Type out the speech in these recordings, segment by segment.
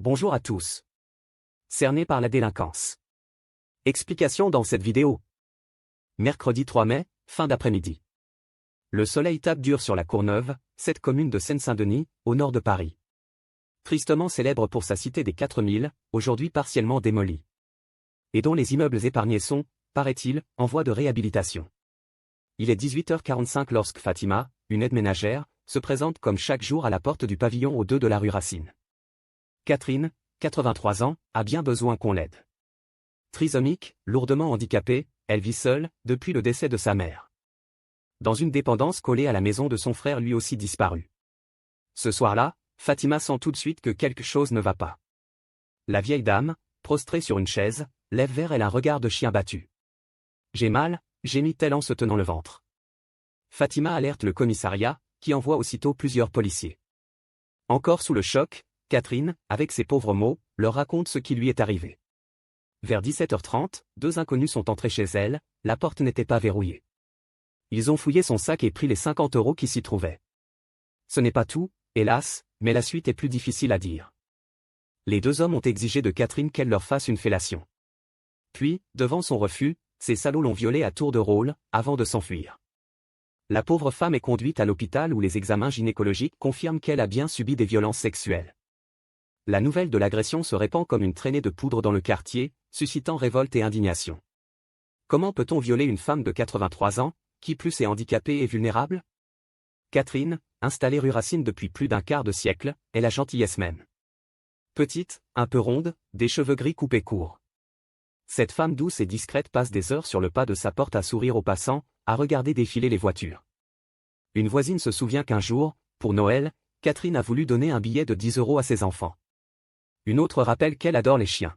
Bonjour à tous. Cernés par la délinquance. Explication dans cette vidéo. Mercredi 3 mai, fin d'après-midi. Le soleil tape dur sur la Courneuve, cette commune de Seine-Saint-Denis, au nord de Paris. Tristement célèbre pour sa cité des 4000, aujourd'hui partiellement démolie. Et dont les immeubles épargnés sont, paraît-il, en voie de réhabilitation. Il est 18h45 lorsque Fatima, une aide ménagère, se présente comme chaque jour à la porte du pavillon au 2 de la rue Racine. Catherine, 83 ans, a bien besoin qu'on l'aide. Trisomique, lourdement handicapée, elle vit seule, depuis le décès de sa mère. Dans une dépendance collée à la maison de son frère lui aussi disparu. Ce soir-là, Fatima sent tout de suite que quelque chose ne va pas. La vieille dame, prostrée sur une chaise, lève vers elle un regard de chien battu. « J'ai mal », gémit-elle en se tenant le ventre. Fatima alerte le commissariat, qui envoie aussitôt plusieurs policiers. Encore sous le choc, Catherine, avec ses pauvres mots, leur raconte ce qui lui est arrivé. Vers 17h30, deux inconnus sont entrés chez elle, la porte n'était pas verrouillée. Ils ont fouillé son sac et pris les 50 € qui s'y trouvaient. Ce n'est pas tout, hélas, mais la suite est plus difficile à dire. Les deux hommes ont exigé de Catherine qu'elle leur fasse une fellation. Puis, devant son refus, ces salauds l'ont violée à tour de rôle, avant de s'enfuir. La pauvre femme est conduite à l'hôpital où les examens gynécologiques confirment qu'elle a bien subi des violences sexuelles. La nouvelle de l'agression se répand comme une traînée de poudre dans le quartier, suscitant révolte et indignation. Comment peut-on violer une femme de 83 ans, qui plus est handicapée et vulnérable? Catherine, installée rue Racine depuis plus d'un quart de siècle, est la gentillesse même. Petite, un peu ronde, des cheveux gris coupés courts. Cette femme douce et discrète passe des heures sur le pas de sa porte à sourire aux passants, à regarder défiler les voitures. Une voisine se souvient qu'un jour, pour Noël, Catherine a voulu donner un billet de 10 € à ses enfants. Une autre rappelle qu'elle adore les chiens.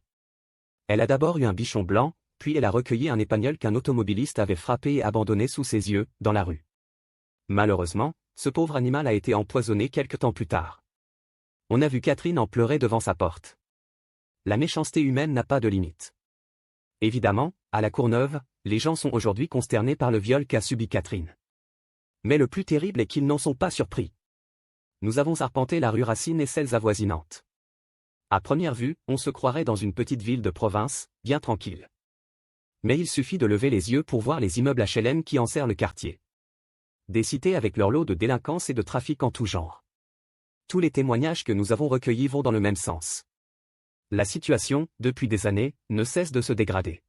Elle a d'abord eu un bichon blanc, puis elle a recueilli un épagneul qu'un automobiliste avait frappé et abandonné sous ses yeux, dans la rue. Malheureusement, ce pauvre animal a été empoisonné quelque temps plus tard. On a vu Catherine en pleurer devant sa porte. La méchanceté humaine n'a pas de limite. Évidemment, à la Courneuve, les gens sont aujourd'hui consternés par le viol qu'a subi Catherine. Mais le plus terrible est qu'ils n'en sont pas surpris. Nous avons arpenté la rue Racine et celles avoisinantes. À première vue, on se croirait dans une petite ville de province, bien tranquille. Mais il suffit de lever les yeux pour voir les immeubles HLM qui enserrent le quartier. Des cités avec leur lot de délinquance et de trafic en tout genre. Tous les témoignages que nous avons recueillis vont dans le même sens. La situation, depuis des années, ne cesse de se dégrader.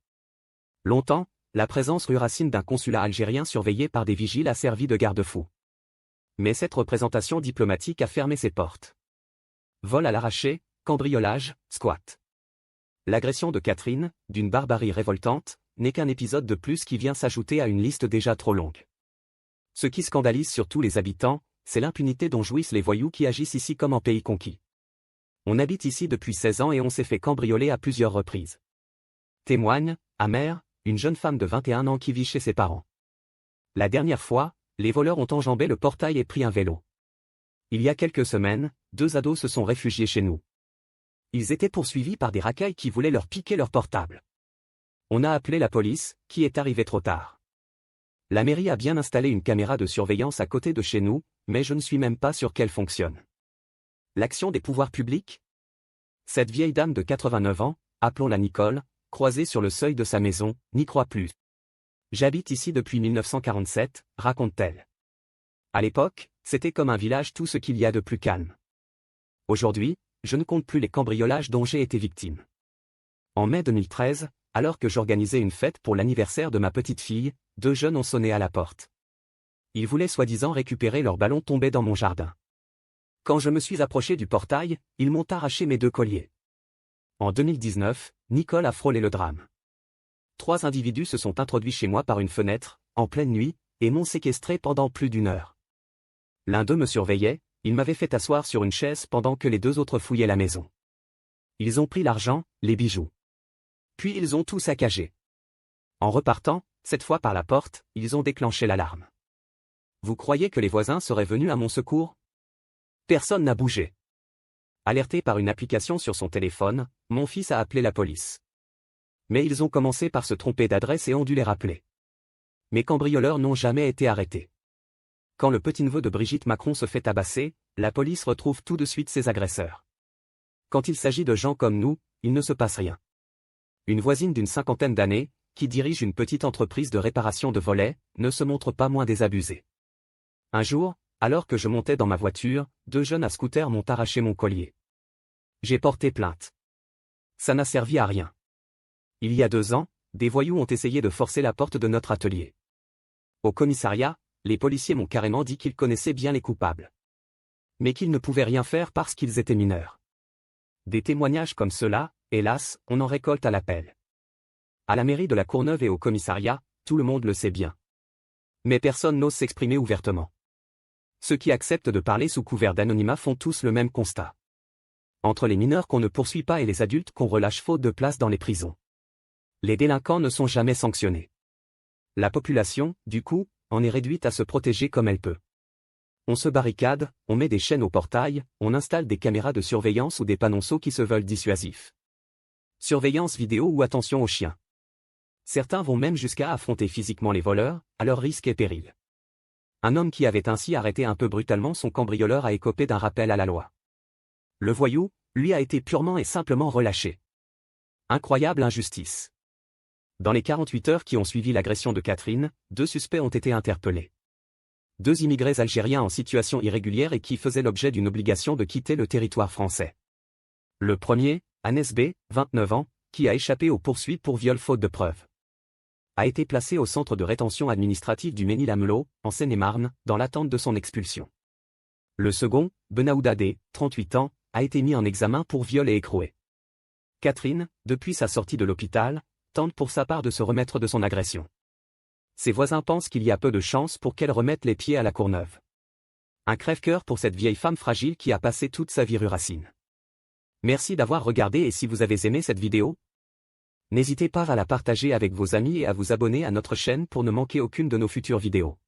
Longtemps, la présence rue Racine d'un consulat algérien surveillé par des vigiles a servi de garde-fou. Mais cette représentation diplomatique a fermé ses portes. Vol à l'arraché, cambriolage, squat. L'agression de Catherine, d'une barbarie révoltante, n'est qu'un épisode de plus qui vient s'ajouter à une liste déjà trop longue. Ce qui scandalise surtout les habitants, c'est l'impunité dont jouissent les voyous qui agissent ici comme en pays conquis. On habite ici depuis 16 ans et on s'est fait cambrioler à plusieurs reprises. Témoigne, Amère, une jeune femme de 21 ans qui vit chez ses parents. La dernière fois, les voleurs ont enjambé le portail et pris un vélo. Il y a quelques semaines, deux ados se sont réfugiés chez nous. Ils étaient poursuivis par des racailles qui voulaient leur piquer leur portable. On a appelé la police, qui est arrivée trop tard. La mairie a bien installé une caméra de surveillance à côté de chez nous, mais je ne suis même pas sûr qu'elle fonctionne. L'action des pouvoirs publics? Cette vieille dame de 89 ans, appelons-la Nicole, croisée sur le seuil de sa maison, n'y croit plus. J'habite ici depuis 1947, raconte-t-elle. À l'époque, c'était comme un village tout ce qu'il y a de plus calme. Aujourd'hui, je ne compte plus les cambriolages dont j'ai été victime. En mai 2013, alors que j'organisais une fête pour l'anniversaire de ma petite fille, deux jeunes ont sonné à la porte. Ils voulaient soi-disant récupérer leur ballon tombé dans mon jardin. Quand je me suis approché du portail, ils m'ont arraché mes deux colliers. En 2019, Nicole a frôlé le drame. 3 individus se sont introduits chez moi par une fenêtre, en pleine nuit, et m'ont séquestré pendant plus d'1 heure. L'un d'eux me surveillait, il m'avait fait asseoir sur une chaise pendant que les deux autres fouillaient la maison. Ils ont pris l'argent, les bijoux. Puis ils ont tout saccagé. En repartant, cette fois par la porte, ils ont déclenché l'alarme. Vous croyez que les voisins seraient venus à mon secours? Personne n'a bougé. Alerté par une application sur son téléphone, mon fils a appelé la police. Mais ils ont commencé par se tromper d'adresse et ont dû les rappeler. Mes cambrioleurs n'ont jamais été arrêtés. Quand le petit-neveu de Brigitte Macron se fait tabasser, la police retrouve tout de suite ses agresseurs. Quand il s'agit de gens comme nous, il ne se passe rien. Une voisine d'une cinquantaine d'années, qui dirige une petite entreprise de réparation de volets, ne se montre pas moins désabusée. Un jour, alors que je montais dans ma voiture, 2 jeunes à scooter m'ont arraché mon collier. J'ai porté plainte. Ça n'a servi à rien. Il y a 2 ans, des voyous ont essayé de forcer la porte de notre atelier. Au commissariat, les policiers m'ont carrément dit qu'ils connaissaient bien les coupables. Mais qu'ils ne pouvaient rien faire parce qu'ils étaient mineurs. Des témoignages comme ceux-là, hélas, on en récolte à l'appel. À la mairie de la Courneuve et au commissariat, tout le monde le sait bien. Mais personne n'ose s'exprimer ouvertement. Ceux qui acceptent de parler sous couvert d'anonymat font tous le même constat. Entre les mineurs qu'on ne poursuit pas et les adultes qu'on relâche faute de place dans les prisons, les délinquants ne sont jamais sanctionnés. La population, du coup, en est réduite à se protéger comme elle peut. On se barricade, on met des chaînes au portail, on installe des caméras de surveillance ou des panonceaux qui se veulent dissuasifs. Surveillance vidéo ou attention aux chiens. Certains vont même jusqu'à affronter physiquement les voleurs, à leur risque et péril. Un homme qui avait ainsi arrêté un peu brutalement son cambrioleur a écopé d'un rappel à la loi. Le voyou, lui, a été purement et simplement relâché. Incroyable injustice. Dans les 48 heures qui ont suivi l'agression de Catherine, 2 suspects ont été interpellés. 2 immigrés algériens en situation irrégulière et qui faisaient l'objet d'une obligation de quitter le territoire français. Le premier, Anes B, 29 ans, qui a échappé aux poursuites pour viol faute de preuves, a été placé au centre de rétention administrative du Mesnil-Amelot, en Seine-et-Marne, dans l'attente de son expulsion. Le second, Benaouda D, 38 ans, a été mis en examen pour viol et écroué. Catherine, depuis sa sortie de l'hôpital, tente pour sa part de se remettre de son agression. Ses voisins pensent qu'il y a peu de chances pour qu'elle remette les pieds à la Courneuve. Un crève-cœur pour cette vieille femme fragile qui a passé toute sa vie rue Racine. Merci d'avoir regardé et si vous avez aimé cette vidéo, n'hésitez pas à la partager avec vos amis et à vous abonner à notre chaîne pour ne manquer aucune de nos futures vidéos.